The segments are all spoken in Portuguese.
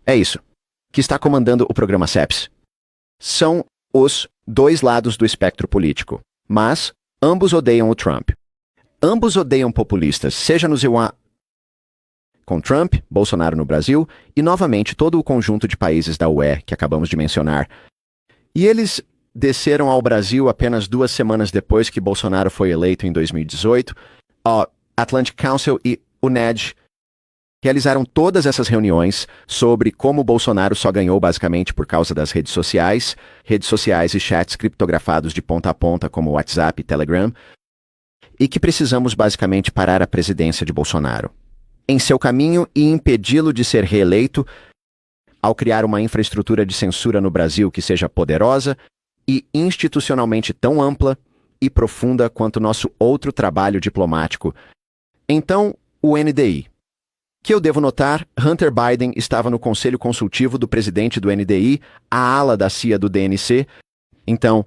É isso. Que está comandando o programa CEPS. São os dois lados do espectro político. Mas ambos odeiam o Trump. Ambos odeiam populistas, seja no EUA com Trump, Bolsonaro no Brasil e, novamente, todo o conjunto de países da UE que acabamos de mencionar. E eles desceram ao Brasil apenas 2 semanas depois que Bolsonaro foi eleito em 2018. O Atlantic Council e o NED realizaram todas essas reuniões sobre como Bolsonaro só ganhou basicamente por causa das redes sociais e chats criptografados de ponta a ponta como WhatsApp e Telegram, e que precisamos basicamente parar a presidência de Bolsonaro em seu caminho e impedi-lo de ser reeleito ao criar uma infraestrutura de censura no Brasil que seja poderosa e institucionalmente tão ampla e profunda quanto nosso outro trabalho diplomático. Então, o NDI. Que eu devo notar, Hunter Biden estava no conselho consultivo do presidente do NDI, a ala da CIA do DNC. Então,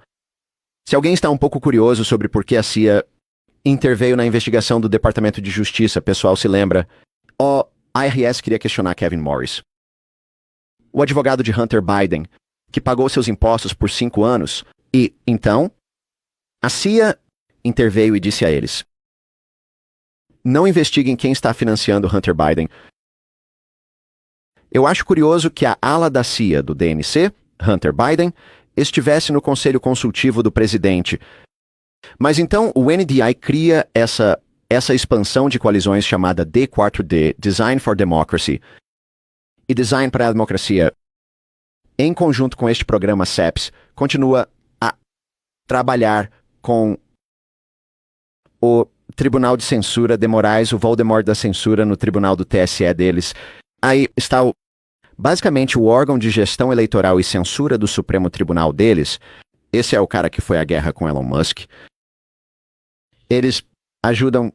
se alguém está um pouco curioso sobre por que a CIA interveio na investigação do Departamento de Justiça, pessoal se lembra, o IRS queria questionar Kevin Morris, o advogado de Hunter Biden, que pagou seus impostos por 5 anos, e, então, a CIA interveio e disse a eles: não investiguem quem está financiando Hunter Biden. Eu acho curioso que a ala da CIA do DNC, Hunter Biden, estivesse no conselho consultivo do presidente. Mas então o NDI cria essa expansão de coalizões chamada D4D, Design for Democracy, e Design para a Democracia, em conjunto com este programa CEPS, continua a trabalhar com o Tribunal de Censura de Moraes, o Voldemort da censura no Tribunal do TSE deles. Aí está basicamente o órgão de gestão eleitoral e censura do Supremo Tribunal deles. Esse é o cara que foi à guerra com Elon Musk. Eles ajudam.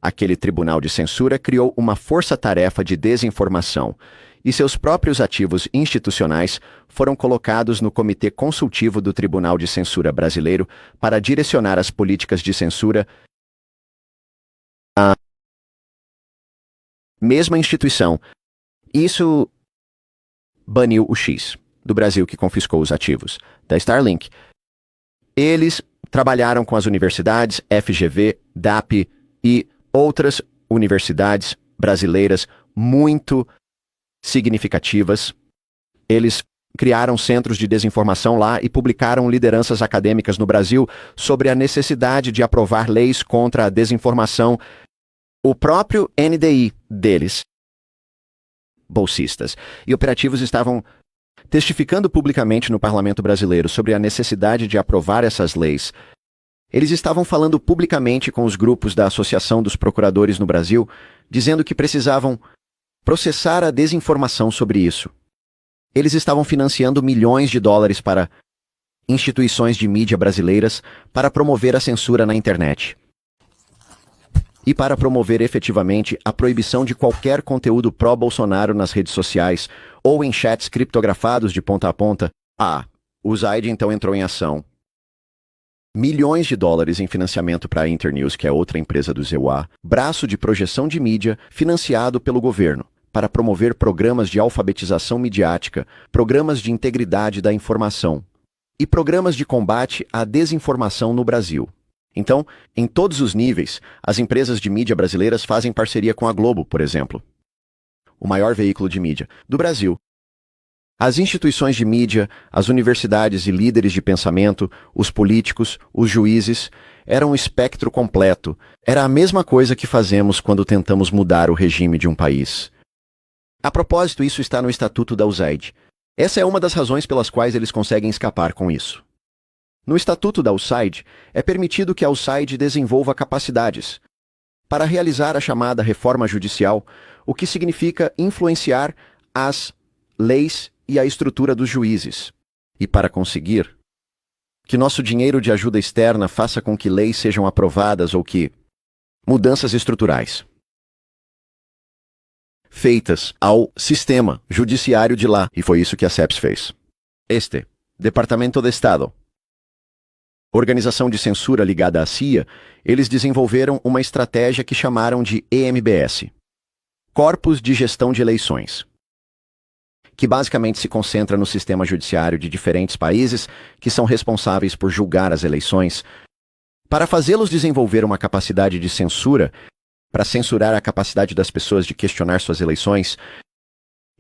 Aquele tribunal de censura criou uma força-tarefa de desinformação, e seus próprios ativos institucionais foram colocados no Comitê Consultivo do Tribunal de Censura Brasileiro para direcionar as políticas de censura. A mesma instituição. Isso baniu o X do Brasil, que confiscou os ativos da Starlink. Eles trabalharam com as universidades, FGV, DAP e outras universidades brasileiras muito significativas. Eles criaram centros de desinformação lá e publicaram lideranças acadêmicas no Brasil sobre a necessidade de aprovar leis contra a desinformação. O próprio NDI deles, bolsistas e operativos, estavam testificando publicamente no parlamento brasileiro sobre a necessidade de aprovar essas leis. Eles estavam falando publicamente com os grupos da Associação dos Procuradores no Brasil, dizendo que precisavam processar a desinformação sobre isso. Eles estavam financiando milhões de dólares para instituições de mídia brasileiras para promover a censura na internet e para promover efetivamente a proibição de qualquer conteúdo pró-Bolsonaro nas redes sociais ou em chats criptografados de ponta a ponta. O Zaid então entrou em ação. Milhões de dólares em financiamento para a Internews, que é outra empresa do EUA, braço de projeção de mídia financiado pelo governo, para promover programas de alfabetização midiática, programas de integridade da informação e programas de combate à desinformação no Brasil. Então, em todos os níveis, as empresas de mídia brasileiras fazem parceria com a Globo, por exemplo, o maior veículo de mídia do Brasil. As instituições de mídia, as universidades e líderes de pensamento, os políticos, os juízes, eram um espectro completo. Era a mesma coisa que fazemos quando tentamos mudar o regime de um país. A propósito, isso está no Estatuto da USAID. Essa é uma das razões pelas quais eles conseguem escapar com isso. No Estatuto da USAID, é permitido que a USAID desenvolva capacidades para realizar a chamada reforma judicial, o que significa influenciar as leis e a estrutura dos juízes, e para conseguir que nosso dinheiro de ajuda externa faça com que leis sejam aprovadas ou que mudanças estruturais feitas ao sistema judiciário de lá, e foi isso que a CEPS fez. Departamento de Estado, organização de censura ligada à CIA, eles desenvolveram uma estratégia que chamaram de EMBS. corpos de gestão de eleições, que basicamente se concentra no sistema judiciário de diferentes países que são responsáveis por julgar as eleições, para fazê-los desenvolver uma capacidade de censura, para censurar a capacidade das pessoas de questionar suas eleições.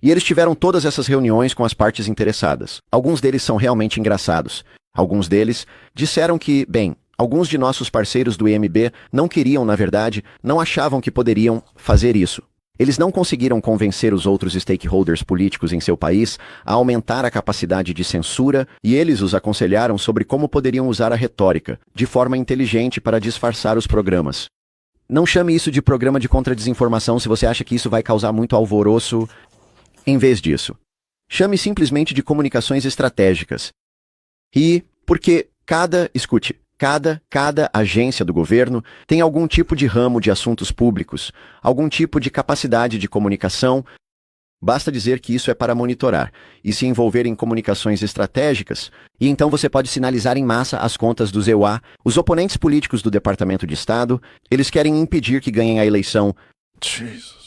E eles tiveram todas essas reuniões com as partes interessadas. Alguns deles são realmente engraçados. Alguns deles disseram que, bem, alguns de nossos parceiros do IMB não queriam, na verdade, não achavam que poderiam fazer isso. Eles não conseguiram convencer os outros stakeholders políticos em seu país a aumentar a capacidade de censura e eles os aconselharam sobre como poderiam usar a retórica, de forma inteligente para disfarçar os programas. Não chame isso de programa de contra-desinformação se você acha que isso vai causar muito alvoroço. Em vez disso, chame simplesmente de comunicações estratégicas. E porque cada agência do governo tem algum tipo de ramo de assuntos públicos, algum tipo de capacidade de comunicação. Basta dizer que isso é para monitorar e se envolver em comunicações estratégicas, e então você pode sinalizar em massa as contas do EUA, os oponentes políticos do Departamento de Estado, eles querem impedir que ganhem a eleição. Jesus.